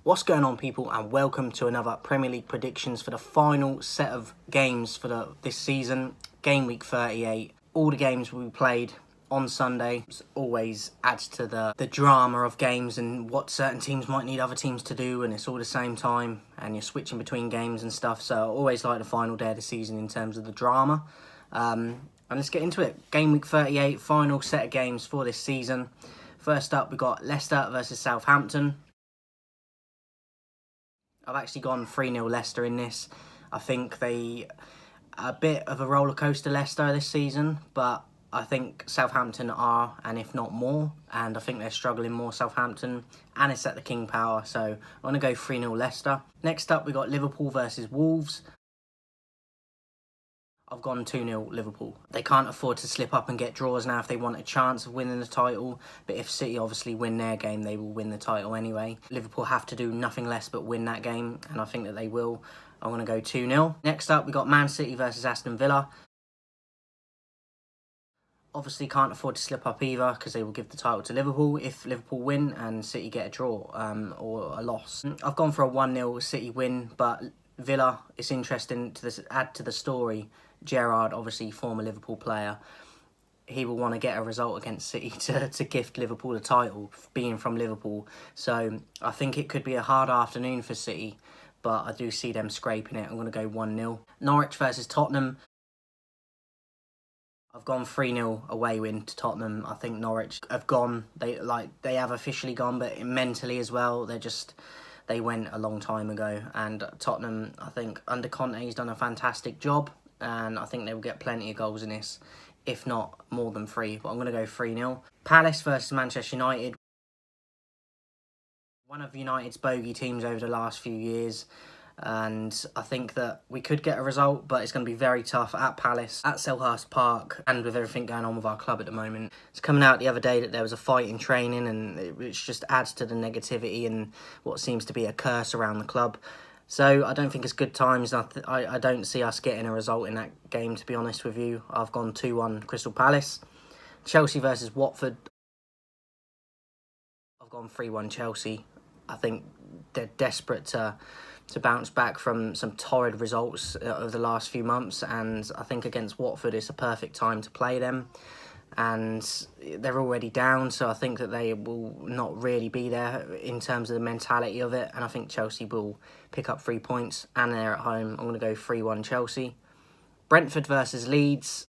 What's going on, people, and welcome to another Premier League predictions for the final set of games for this season, game week 38. All the games will be played on Sunday. It always adds to the drama of games and what certain teams might need other teams to do, and it's all the same time and you're switching between games and stuff. So I always like the final day of the season in terms of the drama. And let's get into it. Game week 38, final set of games for this season. First up, we've got Leicester versus Southampton. I've actually gone 3-0 Leicester in this. I think a bit of a roller coaster Leicester this season, but I think Southampton are, and if not more, and I think they're struggling more, Southampton, and it's at the King Power, so I'm going to go 3-0 Leicester. Next up, we got Liverpool versus Wolves. I've gone 2-0 Liverpool. They can't afford to slip up and get draws now if they want a chance of winning the title. But if City obviously win their game, they will win the title anyway. Liverpool have to do nothing less but win that game, and I think that they will. I'm going to go 2-0. Next up, we got Man City versus Aston Villa. Obviously can't afford to slip up either because they will give the title to Liverpool if Liverpool win and City get a draw or a loss. I've gone for a 1-0 City win, but Villa, it's interesting to add to the story. Gerrard, obviously former Liverpool player, he will want to get a result against City to gift Liverpool the title, being from Liverpool. So I think it could be a hard afternoon for City, but I do see them scraping it. I'm going to go 1-0. Norwich versus Tottenham. I've gone 3-0 away win to Tottenham. I think Norwich have gone. They have officially gone, but mentally as well, they went a long time ago. And Tottenham, I think under Conte, he's done a fantastic job, and I think they will get plenty of goals in this, if not more than 3. But I'm going to go 3-0. Palace versus Manchester United. One of United's bogey teams over the last few years, and I think that we could get a result, but it's going to be very tough at Palace, at Selhurst Park, and with everything going on with our club at the moment. It's coming out the other day that there was a fight in training, and which just adds to the negativity and what seems to be a curse around the club. So I don't think it's good times. I don't see us getting a result in that game, to be honest with you. I've gone 2-1 Crystal Palace. Chelsea versus Watford. I've gone 3-1 Chelsea. I think they're desperate to bounce back from some torrid results of the last few months, and I think against Watford it's a perfect time to play them. And they're already down, so I think that they will not really be there in terms of the mentality of it, and I think Chelsea will pick up 3 points, and they're at home. I'm going to go 3-1 Chelsea. Brentford versus Leeds.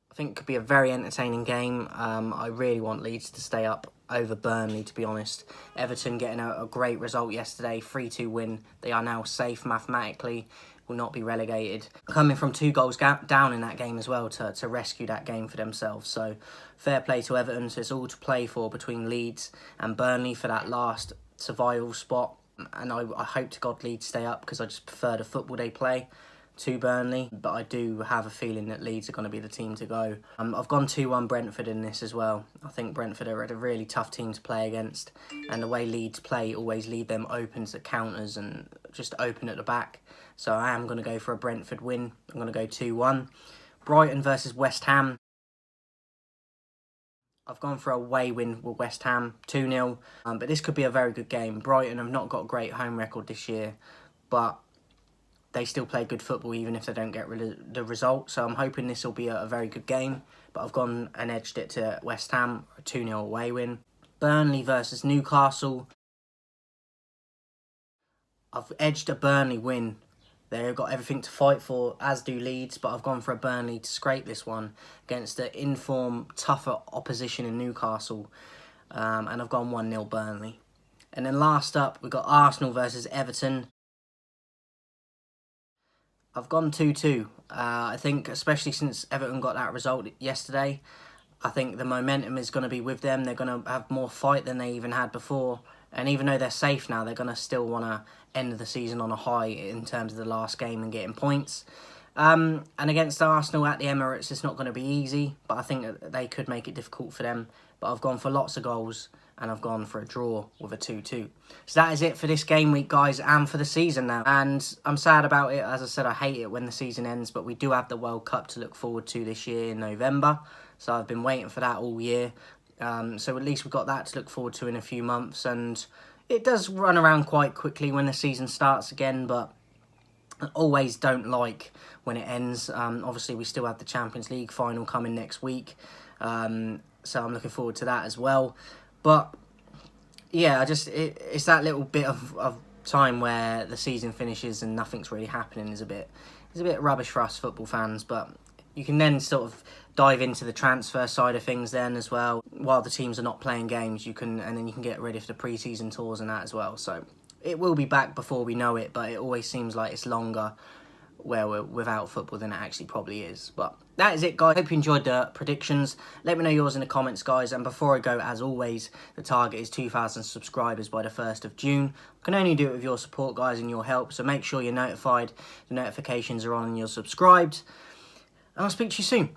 I think it could be a very entertaining game. I really want Leeds to stay up over Burnley, to be honest. Everton getting a great result yesterday, 3-2 win. They are now safe mathematically, will not be relegated. Coming from 2 goals down in that game as well to rescue that game for themselves. So fair play to Everton. So it's all to play for between Leeds and Burnley for that last survival spot. And I hope to God Leeds stay up, because I just prefer the football they play to Burnley, but I do have a feeling that Leeds are going to be the team to go. I've gone 2-1 Brentford in this as well. I think Brentford are a really tough team to play against, and the way Leeds play always leave them open to counters and just open at the back. So I am going to go for a Brentford win. I'm going to go 2-1. Brighton versus West Ham. I've gone for a away win with West Ham, 2-0. But this could be a very good game. Brighton have not got a great home record this year, but they still play good football even if they don't get the result. So I'm hoping this will be a very good game. But I've gone and edged it to West Ham, a 2-0 away win. Burnley versus Newcastle. I've edged a Burnley win. They've got everything to fight for, as do Leeds. But I've gone for a Burnley to scrape this one against the in-form, tougher opposition in Newcastle. And I've gone 1-0 Burnley. And then last up, we've got Arsenal versus Everton. I've gone 2-2. I think, especially since Everton got that result yesterday, I think the momentum is going to be with them. They're going to have more fight than they even had before. And even though they're safe now, they're going to still want to end the season on a high in terms of the last game and getting points. And against Arsenal at the Emirates, it's not going to be easy, but I think that they could make it difficult for them. But I've gone for lots of goals, and I've gone for a draw with a 2-2. So that is it for this game week, guys, and for the season now. And I'm sad about it. As I said, I hate it when the season ends, but we do have the World Cup to look forward to this year in November. So I've been waiting for that all year. So at least we've got that to look forward to in a few months. And it does run around quite quickly when the season starts again, but I always don't like when it ends. Obviously, we still have the Champions League final coming next week, so I'm looking forward to that as well. But yeah, it's that little bit of time where the season finishes and nothing's really happening is a bit rubbish for us football fans. But you can then sort of dive into the transfer side of things then as well. While the teams are not playing games, and then you can get ready for the pre-season tours and that as well. So it will be back before we know it, but it always seems like it's longer where we're without football than it actually probably is. But that is it, guys. Hope you enjoyed the predictions. Let me know yours in the comments, guys. And before I go, as always, the target is 2,000 subscribers by the 1st of June. I can only do it with your support, guys, and your help. So make sure you're notified, the notifications are on and you're subscribed. And I'll speak to you soon.